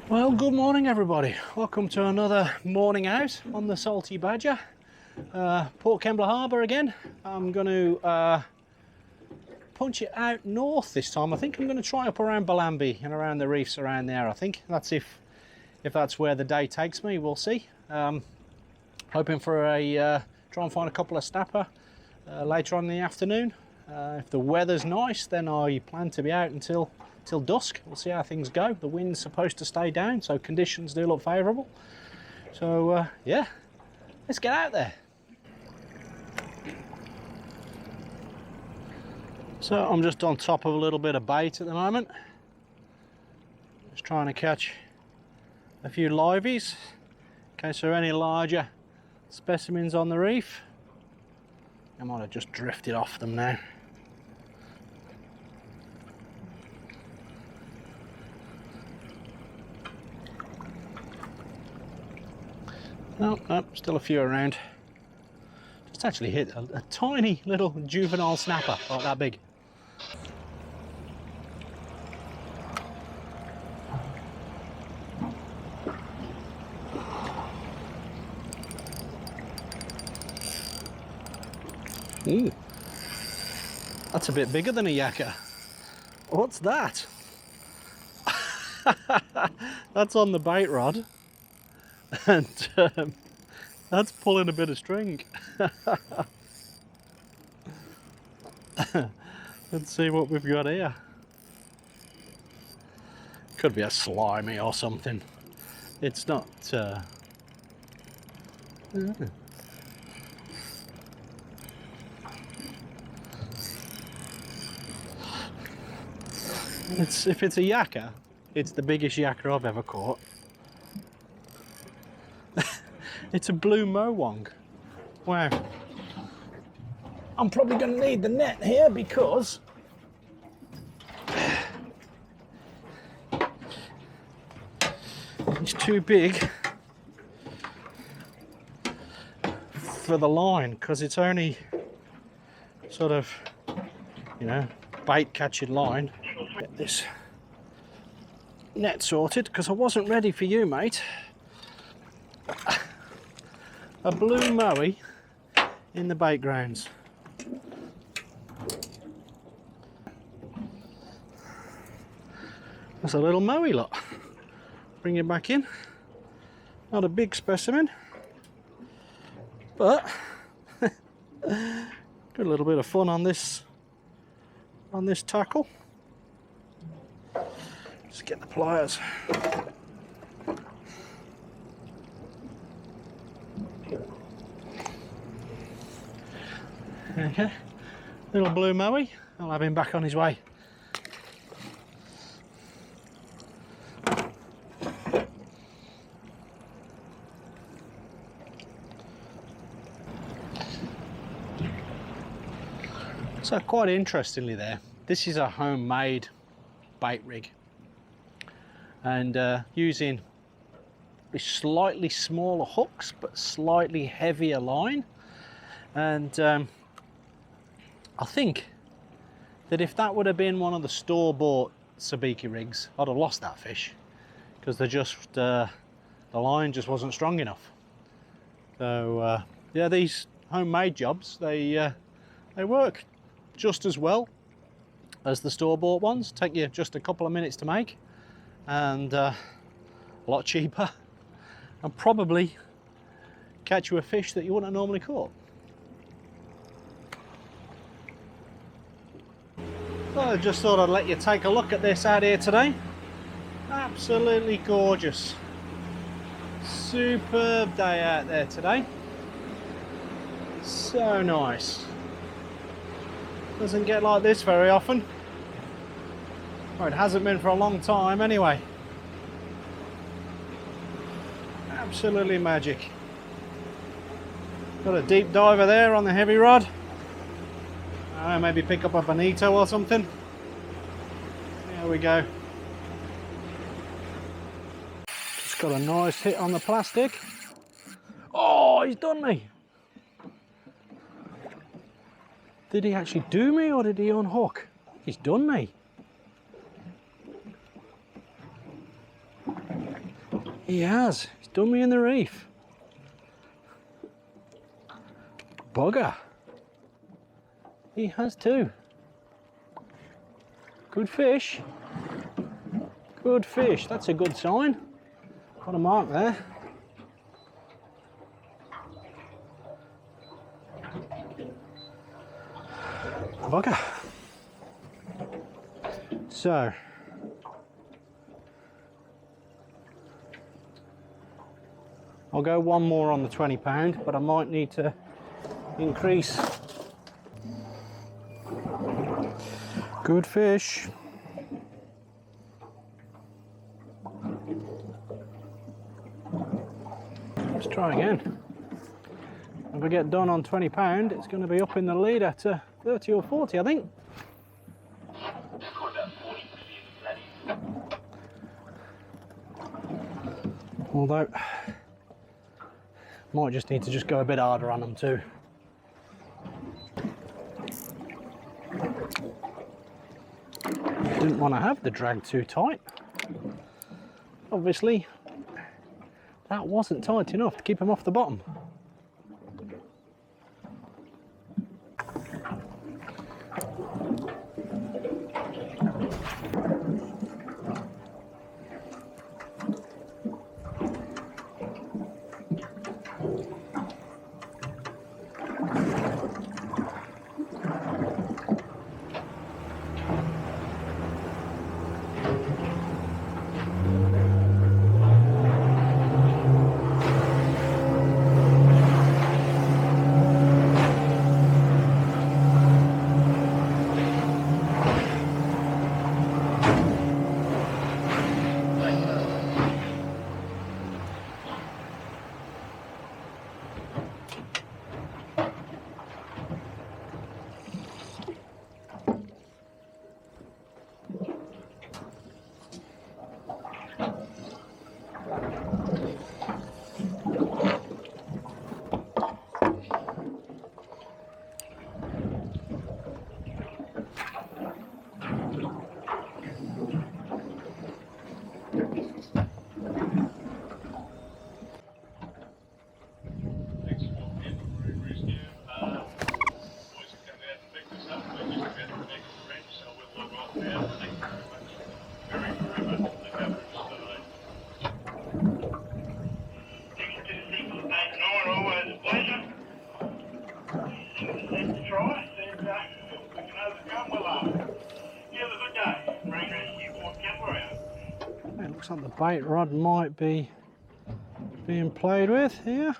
Well, good morning everybody. Welcome to another morning out on the Salty Badger. Port Kembla Harbour again. I'm going to punch it out north this time. I think I'm going to try up around Bellambi and around the reefs around there. I think that's if that's where the day takes me. We'll see. Hoping for a try and find a couple of snapper later on in the afternoon. If the weather's nice, then I plan to be out until dusk. We'll see how things go. The wind's supposed to stay down, so conditions do look favourable. So yeah, let's get out there. So I'm just on top of a little bit of bait at the moment. Just trying to catch a few liveys in case there are any larger specimens on the reef. I might have just drifted off them now. No, still a few around. Just actually hit a tiny little juvenile snapper, like that big. Ooh, that's a bit bigger than a yakka. What's that? That's on the bait rod. And that's pulling a bit of string. Let's see what we've got here. Could be a slimy or something. It's not if it's a yakka, it's the biggest yakka I've ever caught. It's a blue mowang. Wow. I'm probably going to need the net here because it's too big for the line, because it's only sort of, you know, bait catching line. Get this net sorted because I wasn't ready for you, mate. A blue mowie in the bait grounds. That's a little mowie lot. Bring it back in. Not a big specimen, but got a little bit of fun on this tackle. Just get the pliers. Okay, little blue mowie. I'll have him back on his way. So quite interestingly there, this is a homemade bait rig, and using slightly smaller hooks but slightly heavier line. And I think that if that would have been one of the store-bought sabiki rigs, I'd have lost that fish, because the line just wasn't strong enough. So yeah, these homemade jobs, they work just as well as the store-bought ones. Take you just a couple of minutes to make, and a lot cheaper, and probably catch you a fish that you wouldn't have normally caught. So I just thought I'd let you take a look at this out here today. Absolutely gorgeous. Superb day out there today. So nice. Doesn't get like this very often. Well, it hasn't been for a long time anyway. Absolutely magic. Got a deep diver there on the heavy rod. Maybe pick up a bonito or something. There we go. Just got a nice hit on the plastic. Oh, he's done me. Did he actually do me, or did he unhook? He's done me. He has. He's done me in the reef. Bugger. He has too. Good fish. Good fish. That's a good sign. Got a mark there. Bugger. So, I'll go one more on the 20 pound, but I might need to increase. Good fish. Let's try again. If I get done on 20 pound, it's going to be up in the leader to 30 or 40, I think. Although, might just need to just go a bit harder on them too. Didn't want to have the drag too tight. Obviously, that wasn't tight enough to keep them off the bottom. It looks like the bait rod might be being played with here.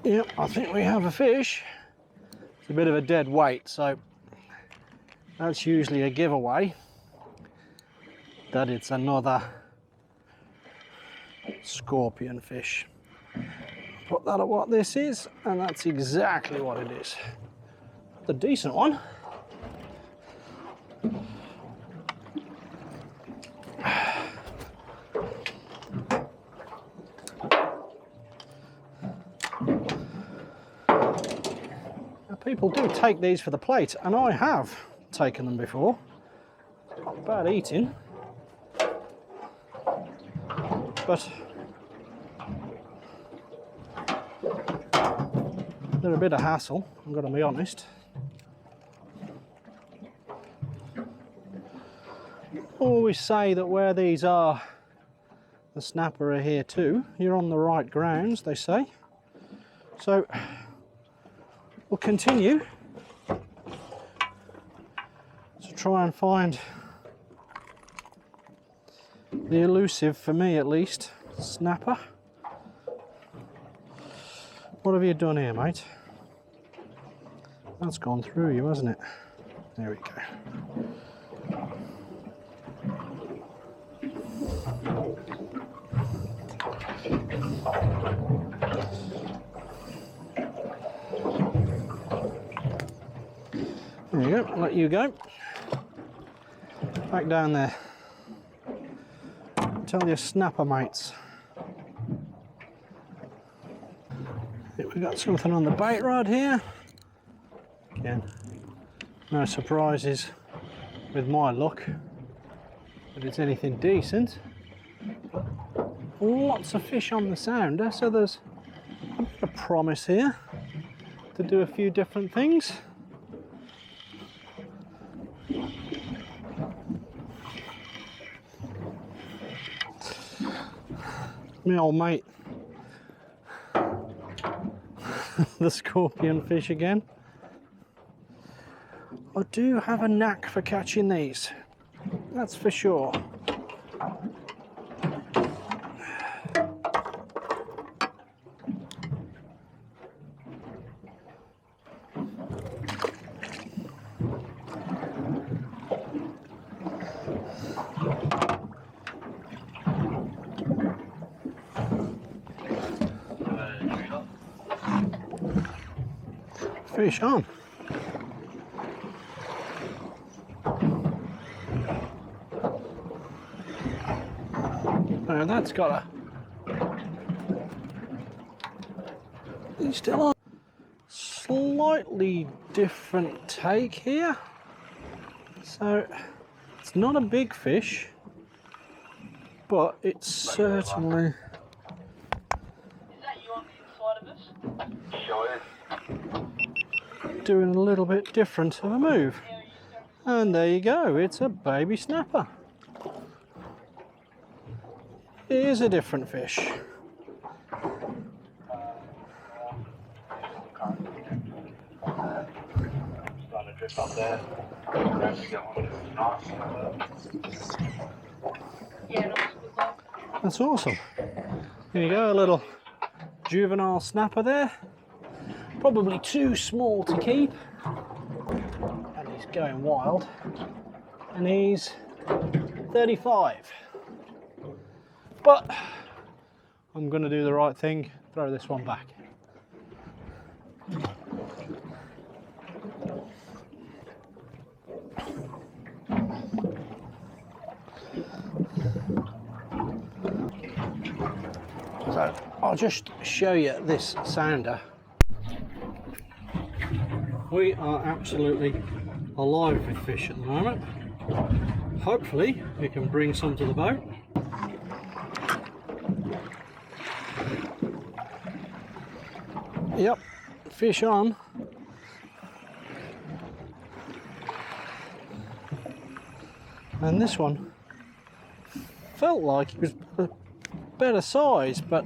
Yep, I think we have a fish. It's a bit of a dead weight, so that's usually a giveaway that it's another scorpion fish. Put that at what this is, and that's exactly what it is. The decent one. Now, people do take these for the plate, and I have taken them before. Not bad eating, but they're a bit of hassle, I'm going to be honest. Always say that where these are, the snapper are here too. You're on the right grounds, they say. So we'll continue to try and find the elusive, for me at least, snapper. What have you done here, mate? That's gone through you, hasn't it? There we go. There you go, let you go. Back down there. Tell your snapper mates. We've got something on the bait rod here. Again, no surprises with my luck if it's anything decent. Lots of fish on the sounder, so there's a bit of promise here to do a few different things. My old mate, the scorpion fish again. I do have a knack for catching these, that's for sure. Fish on. Now that's got a... He's still on. Slightly different take here. So it's not a big fish, but it's certainly... Is that you on the inside of us? Sure is. Doing a little bit different of a move. And there you go, it's a baby snapper. It is a different fish. That's awesome. Here you go, a little juvenile snapper there. Probably too small to keep, and he's going wild, and he's 35. But I'm going to do the right thing, throw this one back. So I'll just show you this sounder. We are absolutely alive with fish at the moment. Hopefully we can bring some to the boat. Yep, fish on. And this one felt like it was a better size, but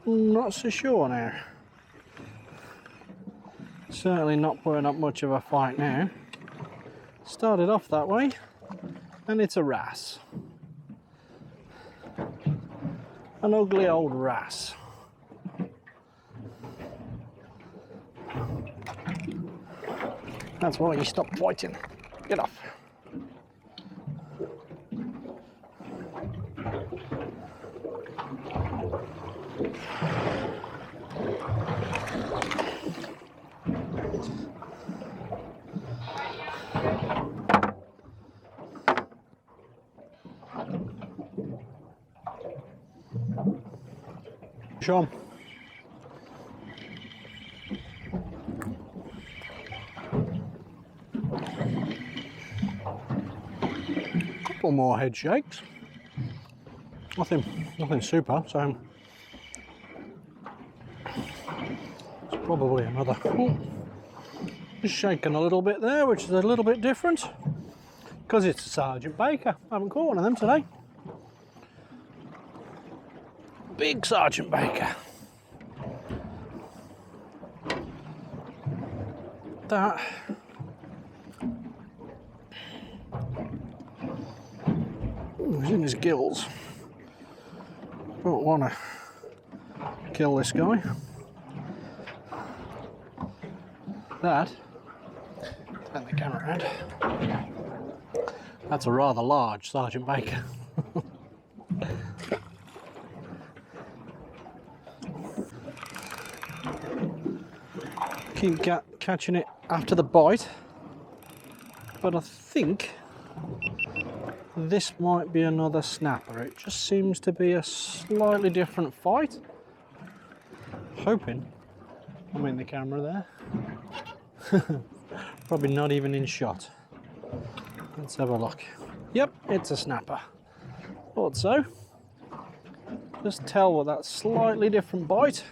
I'm not so sure now. Certainly not putting up much of a fight now. Started off that way, and it's a wrasse. An ugly old wrasse. That's why you stop fighting. Get off. Show 'em. Couple more head shakes. Nothing super, so it's probably another. Oh, just shaking a little bit there, which is a little bit different because it's a Sergeant Baker. I haven't caught one of them today. Big Sergeant Baker. That he's in his gills. Don't want to kill this guy. That, turn the camera around. That's a rather large Sergeant Baker. Keep catching it after the bite, but I think this might be another snapper. It just seems to be a slightly different fight. Hoping I'm in the camera there. Probably not even in shot. Let's have a look. Yep, it's a snapper. Thought so. Just tell with that slightly different bite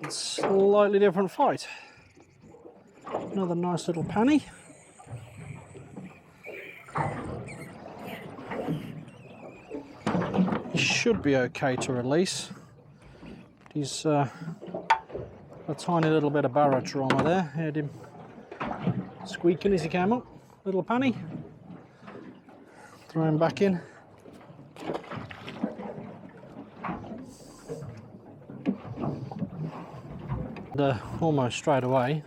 and slightly different fight. Another nice little panny. He should be okay to release. He's a tiny little bit of barotrauma there. Heard him squeaking as he came up. Little panny. Throw him back in. And almost straight away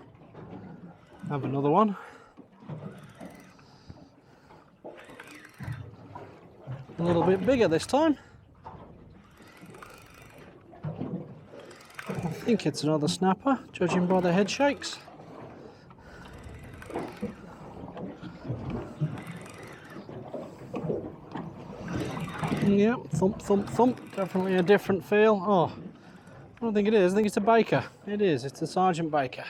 have another one. A little bit bigger this time. I think it's another snapper, judging by the head shakes. Yep, thump, thump, thump. Definitely a different feel. Oh, I don't think it is. I think it's a baker. It is. It's a Sergeant Baker.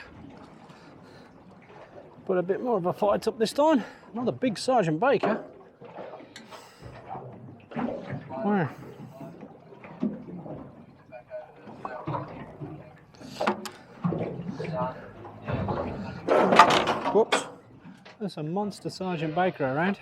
But a bit more of a fight up this time. Another big Sergeant Baker. Wow. Whoops. There's a monster Sergeant Baker around.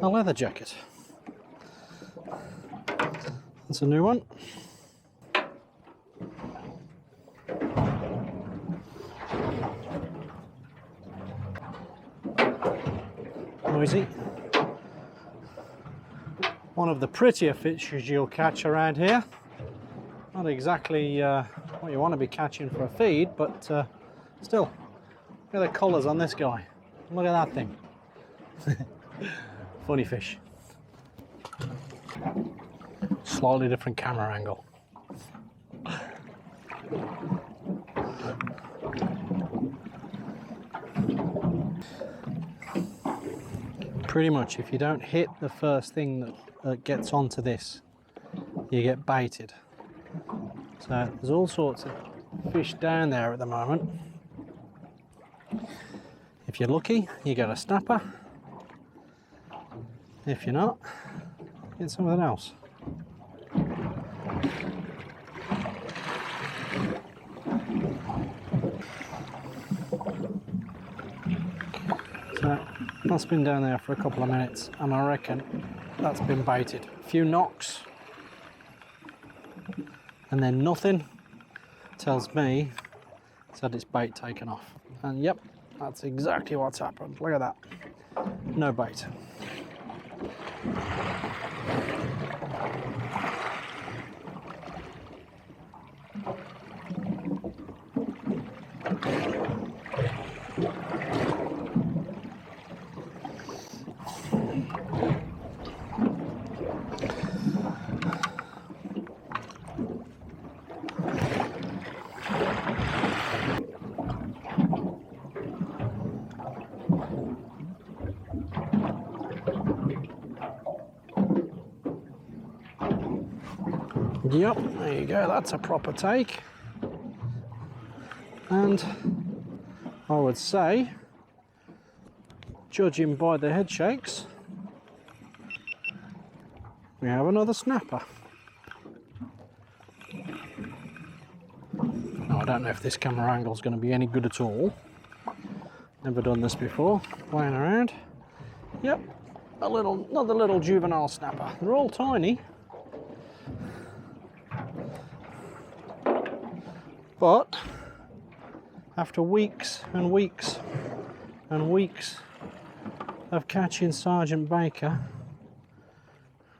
A leather jacket. That's a new one. Noisy. One of the prettier fishes you'll catch around here. Not exactly what you want to be catching for a feed, but still. Look at the colours on this guy. Look at that thing. Funny fish. Slightly different camera angle. Pretty much, if you don't hit the first thing that gets onto this, you get baited. So there's all sorts of fish down there at the moment. If you're lucky, you get a snapper. If you're not, get something else. So that's been down there for a couple of minutes, and I reckon that's been baited. A few knocks, and then nothing tells me it's had its bait taken off. And yep, that's exactly what's happened. Look at that. No bait. Yep, there you go, that's a proper take. And I would say, judging by the head shakes, we have another snapper. Now, I don't know if this camera angle is going to be any good at all, Never done this before. Playing around. Yep, another little juvenile snapper. They're all tiny, but after weeks and weeks and weeks of catching Sergeant Baker,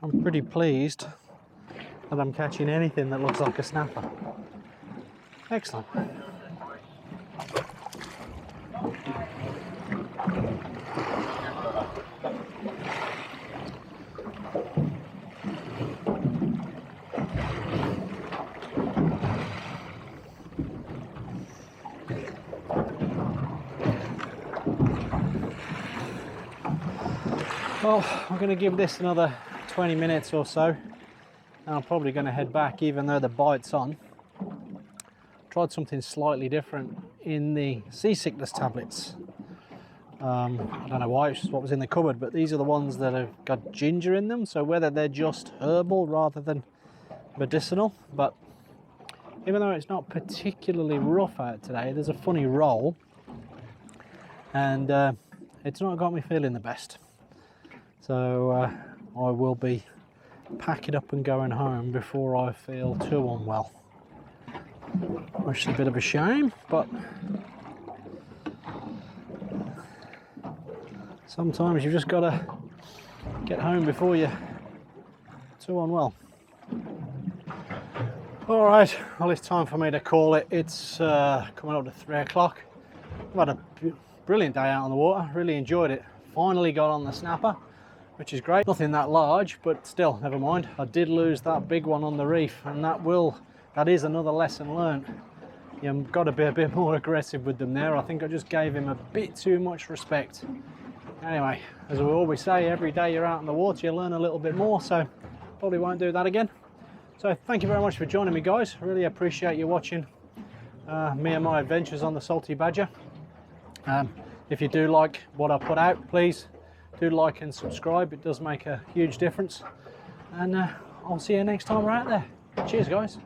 I'm pretty pleased that I'm catching anything that looks like a snapper. Excellent. Well, I'm going to give this another 20 minutes or so, and I'm probably going to head back even though the bite's on. Tried something slightly different in the seasickness tablets. I don't know why, it's just what was in the cupboard, but these are the ones that have got ginger in them, so whether they're just herbal rather than medicinal, but even though it's not particularly rough out today, there's a funny roll, and it's not got me feeling the best. So I will be packing up and going home before I feel too unwell. Which is a bit of a shame, but sometimes you've just got to get home before you're too unwell. All right, well, it's time for me to call it. It's coming up to 3 o'clock. I've had a brilliant day out on the water, really enjoyed it. Finally got on the snapper, which is great. Nothing that large, but still, never mind. I did lose that big one on the reef, and that is another lesson learned. You've got to be a bit more aggressive with them there. I think I just gave him a bit too much respect. Anyway, as we always say, every day you're out in the water, you learn a little bit more, so probably won't do that again. So thank you very much for joining me, guys. I really appreciate you watching me and my adventures on the Salty Badger. If you do like what I put out, please do like and subscribe. It does make a huge difference. And I'll see you next time we're out there. Cheers, guys.